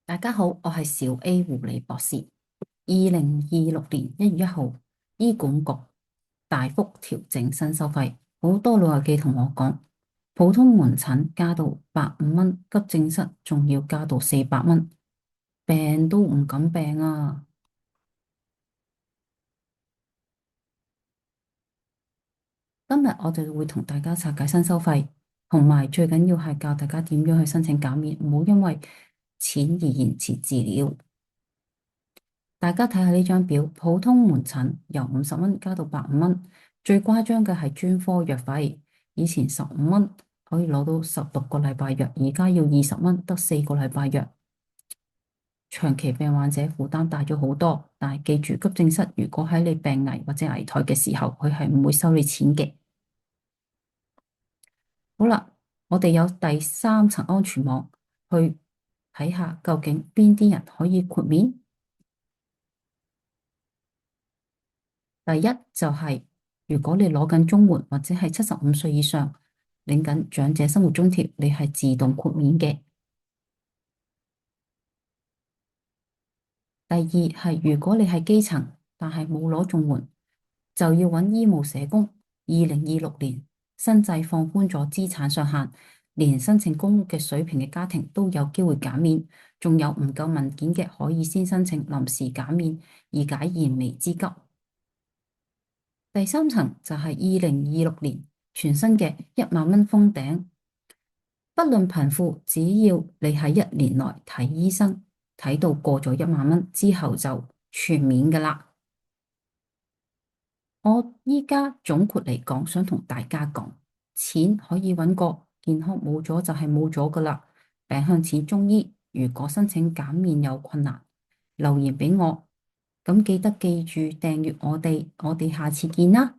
大家好，我係小 A 護理博士。2026年1月1號，醫管局大幅調整新收費，好多老友記同我講，普通門診加到150蚊，急症室仲要加到400蚊，病都唔敢病啊！今日我哋會同大家拆解新收費，同埋最緊要係教大家點樣去申請減免，唔好因為錢而延遲治療。大家睇下呢張表，普通門診由50蚊加到150蚊，最誇張嘅係專科藥費，以前15蚊可以攞到16個禮拜藥，而家要20蚊得4個禮拜藥。長期病患者負擔大咗好多，但係記住急症室如果喺你病危或者危殆嘅時候，佢係唔會收你錢嘅。好啦，我哋有第三層安全網去睇下究竟邊啲人可以豁免。第一就係如果你攞緊綜援或者係75歲以上領緊長者生活津貼，你係自動豁免嘅。第二係如果你係基層但係冇攞綜援，就要揾醫務社工。2026年新制放寬咗資產上限，連申請公屋嘅水平嘅家庭都有機會減免，仲有唔夠文件嘅可以先申請臨時減免，以解燃眉之急。第三層就係2026年全新嘅10000蚊封頂，不論貧富，只要你喺1年內睇醫生，睇到過咗10000蚊之後就全免㗎喇。我依家總括嚟講，想同大家講，錢可以搵過，健康冇咗就係冇咗㗎喇。病向淺中醫，如果申請減免有困難，留言俾我，咁記得記住訂閱我哋，我哋下次見啦。